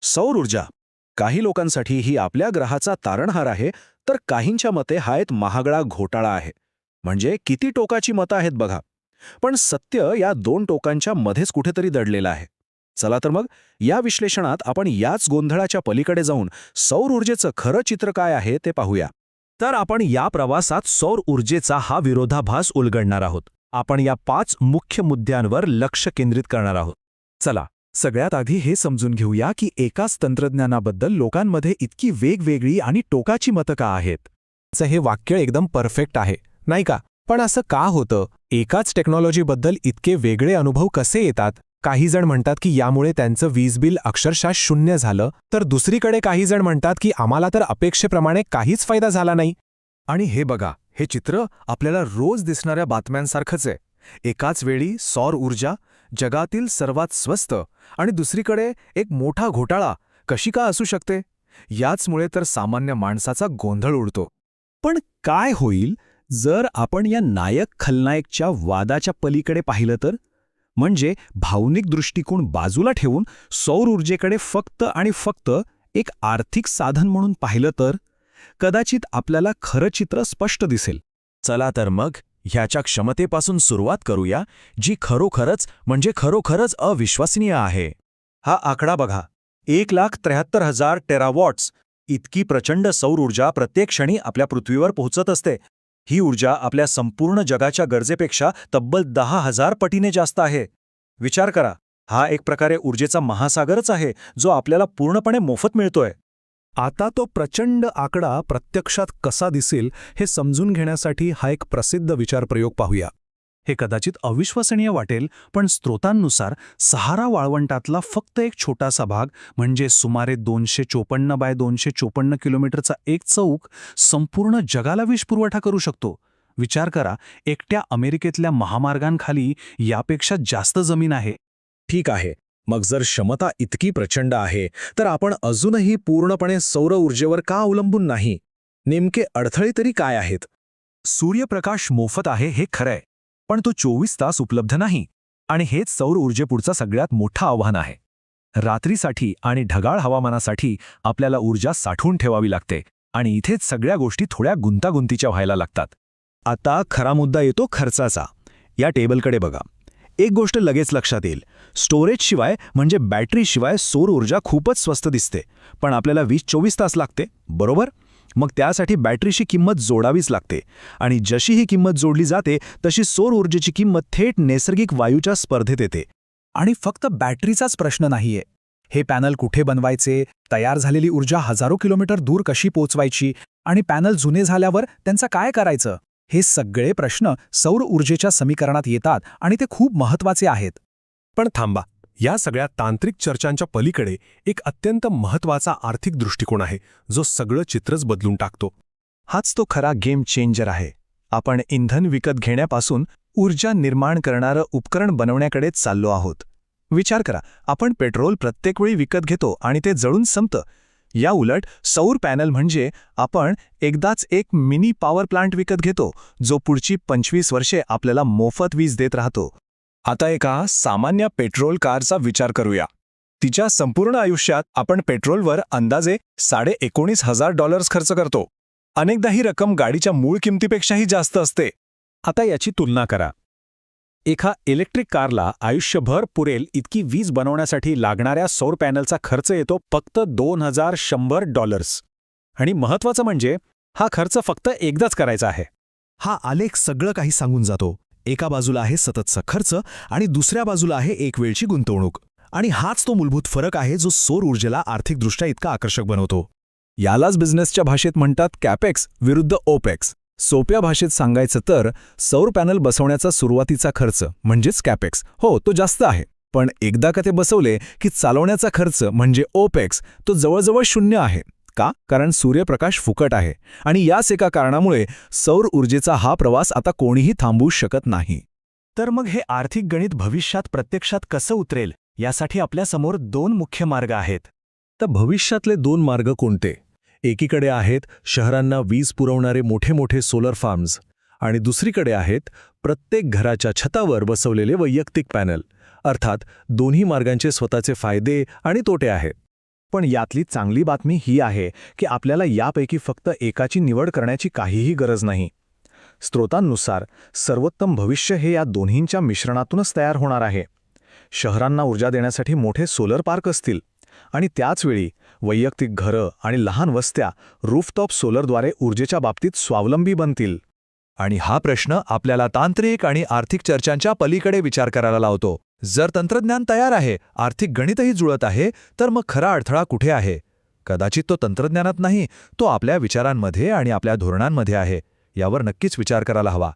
सौर ऊर्जा काही लोकांसाठी ही आपल्या ग्रहाचा तारणहार आहे, तर काहींच्या मते हा एक महागडा घोटाळा आहे. म्हणजे किती टोकाची मतं आहेत बघा. पण सत्य या दोन टोकांच्या मध्येच कुठेतरी दडलेलं आहे. चला तर मग या विश्लेषणात आपण याच गोंधळाच्या पलीकडे जाऊन सौर ऊर्जेचं खरं चित्र काय आहे ते पाहूया. तर आपण या प्रवासात सौर ऊर्जेचा हा विरोधाभास उलगडणार आहोत. आपण या 5 मुख्य मुद्द्यांवर लक्ष केंद्रित करणार आहोत. चला, सगळ्यात आधी हे समजून घेऊया की एकाच तंत्रज्ञानाबद्दल लोकांमध्ये इतकी वेगवेगळी आणि टोकाची मतं का आहेत. हे वाक्य एकदम परफेक्ट आहे, नाही का? पण असं का होतं? एकाच टेक्नॉलॉजीबद्दल इतके वेगळे अनुभव कसे येतात? काही जण म्हणतात की यामुळे त्यांचं वीज बिल अक्षरशः 0 झालं, तर दुसरीकडे काही जण म्हणतात की आम्हाला तर अपेक्षेप्रमाणे काहीच फायदा झाला नाही. आणि हे बघा, हे चित्र आपल्याला रोज दिसणाऱ्या बातम्यांसारखंच आहे. एकाच वेळी सौर ऊर्जा, जगातील सर्वात स्वस्त, आणि दुसरीकडे एक मोठा घोटाळा कशी का असू शकते? याचमुळे तर सामान्य माणसाचा गोंधळ उडतो. पण काय होईल जर आपण या नायक खलनायकच्या वादाच्या पलीकडे पाहिलं तर? म्हणजे भावनिक दृष्टिकोन बाजूला ठेवून सौर ऊर्जेकडे फक्त आणि फक्त एक आर्थिक साधन म्हणून पाहिलं तर कदाचित आपल्याला खरं चित्र स्पष्ट दिसेल. चला तर मग ह्याच्या क्षमतेपासून सुरुवात करूया, जी खरोखरच अविश्वसनीय आहे. हा आकडा बघा, 1,73,000 टेरावॉट्स इतकी प्रचंड सौर ऊर्जा प्रत्येक क्षणी आपल्या पृथ्वीवर पोहोचत असते. ही ऊर्जा आपल्या संपूर्ण जगाच्या गरजेपेक्षा तब्बल 10,000 पटीने जास्त आहे. विचार करा, हा एक प्रकारे ऊर्जेचा महासागरच आहे, जो आपल्याला पूर्णपणे मोफत मिळतोय. आता तो प्रचंड आकडा प्रत्यक्षात कसा दिसेल हे समजून घेण्यासाठी हा एक प्रसिद्ध विचारप्रयोग पाहूया. हे कदाचित अविश्वसनीय वाटेल, पण स्रोतांनुसार सहारा वाळवंटातला फक्त एक छोटासा भाग, म्हणजे सुमारे 254 बाय 254 किलोमीटरचा एक चौक संपूर्ण जगाला वीज पुरवठा करू शकतो. विचार करा, एकट्या अमेरिकेतल्या महामार्गांखाली यापेक्षा जास्त जमीन आहे. ठीक आहे, मग जर क्षमता इतकी प्रचंड आहे, तर आपण अजूनही पूर्णपणे सौर ऊर्जेवर का अवलंबून नाही? नेमके अडथळे तरी काय आहेत? सूर्यप्रकाश मोफत आहे हे खरंय, पण तो 24 तास उपलब्ध नाही. आणि हेच सौर ऊर्जेपुढचं सगळ्यात मोठं आव्हान आहे. रात्रीसाठी आणि ढगाळ हवामानासाठी आपल्याला ऊर्जा साठवून ठेवावी लागते, आणि इथेच सगळ्या गोष्टी थोड्या गुंतागुंतीच्या व्हायला लागतात. आता खरा मुद्दा येतो खर्चाचा. या टेबलकडे बघा. एक गोष्ट लगेच लक्षात येईल, स्टोरेजशिवाय म्हणजे बॅटरीशिवाय सौर ऊर्जा खूपच स्वस्त दिसते, पण आपल्याला 24 तास लागते, बरोबर? मग त्यासाठी बॅटरीची किंमत जोडावीच लागते, आणि जशी ही किंमत जोडली जाते तशी सौर ऊर्जेची किंमत थेट नैसर्गिक वायूच्या स्पर्धेत येते. आणि फक्त बॅटरीचाच प्रश्न नाहीये. हे पॅनल कुठे बनवायचे, तयार झालेली ऊर्जा हजारो किलोमीटर दूर कशी पोचवायची, आणि पॅनल जुने झाल्यावर त्यांचं काय करायचं, हे सगळे प्रश्न सौर ऊर्जेच्या समीकरणात येतात, आणि ते खूप महत्त्वाचे आहेत. पण थांबा, या सगळ्या तांत्रिक चर्चांच्या पलीकडे एक अत्यंत महत्त्वाचा आर्थिक दृष्टिकोन आहे, जो सगळं चित्रच बदलून टाकतो. हाच तो खरा गेम चेंजर आहे. आपण इंधन विकत घेण्यापासून ऊर्जा निर्माण करणारं उपकरण बनवण्याकडेच चाललो आहोत. विचार करा, आपण पेट्रोल प्रत्येक वेळी विकत घेतो आणि ते जळून संपतं. या उलट सौर पॅनल म्हणजे आपण एकदाच एक मिनी पॉवर प्लांट विकत घेतो, जो पुढची 25 वर्षे आपल्याला मोफत वीज देत राहतो. आता एका सामान्य पेट्रोल कारचा विचार करूया. तिच्या संपूर्ण आयुष्यात आपण पेट्रोलवर अंदाजे $19,500 खर्च करतो. अनेकदा ही रक्कम गाडीच्या मूळ किमतीपेक्षाही जास्त असते. आता याची तुलना करा. एका इलेक्ट्रिक कारला आयुष्यभर पुरेल इतकी वीज बनवण्यासाठी लागणाऱ्या सौर पॅनलचा खर्च येतो फक्त $2,100. आणि महत्त्वाचं म्हणजे हा खर्च फक्त एकदाच करायचा आहे. हा आलेख सगळं काही सांगून जातो. एका बाजूला आहे सततचा खर्च, आणि दुसऱ्या बाजूला आहे एक वेळची गुंतवणूक. आणि हाच तो मूलभूत फरक आहे जो सौर ऊर्जेला आर्थिकदृष्ट्या इतका आकर्षक बनवतो. यालाच बिझनेसच्या भाषेत म्हणतात कॅपेक्स विरुद्ध ओपेक्स. सोप्या भाषेत सांगायचं तर सौर पॅनल बसवण्याचा सुरुवातीचा खर्च म्हणजेच कॅपेक्स, हो तो जास्त आहे. पण एकदा का ते बसवले की चालवण्याचा खर्च म्हणजे ओपेक्स, तो जवळजवळ 0 आहे. का? कारण सूर्यप्रकाश फुकट आहे. आणि याच एका कारणामुळे सौर ऊर्जेचा हा प्रवास आता कोणीही थांबवू शकत नाही. तर मग हे आर्थिक गणित भविष्यात प्रत्यक्षात कसं उतरेल, यासाठी आपल्यासमोर 2 मुख्य मार्ग आहेत. तर भविष्यातले 2 मार्ग कोणते? एकीकडे आहेत शहरांना वीज पुरवणारे मोठे मोठे सोलर फार्म्स, आणि दुसरीकडे आहेत प्रत्येक घराच्या छतावर बसवलेले वैयक्तिक पॅनल. अर्थात दोन्ही मार्गांचे स्वतःचे फायदे आणि तोटे आहेत. पण यातली चांगली बातमी ही आहे की आपल्याला यापैकी फक्त एकाची निवड करण्याची काहीही गरज नाही. स्रोतांनुसार सर्वोत्तम भविष्य हे या दोन्हींच्या मिश्रणातूनच तयार होणार आहे. शहरांना ऊर्जा देण्यासाठी मोठे सोलर पार्क असतील आणि त्याचवेळी वैयक्तिक घरं आणि लहान वस्त्या रूफटॉप सोलरद्वारे ऊर्जेच्या बाबतीत स्वावलंबी बनतील. आणि हा प्रश्न आपल्याला तांत्रिक आणि आर्थिक चर्चांच्या पलीकडे विचार करायला लावतो. जर तंत्रज्ञान तयार आहे, आर्थिक गणितही जुळत आहे, तर मग खरा अडथळा कुठे आहे? कदाचित तो तंत्रज्ञानात नाही, तो आपल्या विचारांमध्ये आणि आपल्या धोरणांमध्ये आहे. यावर नक्कीच विचार करायला हवा.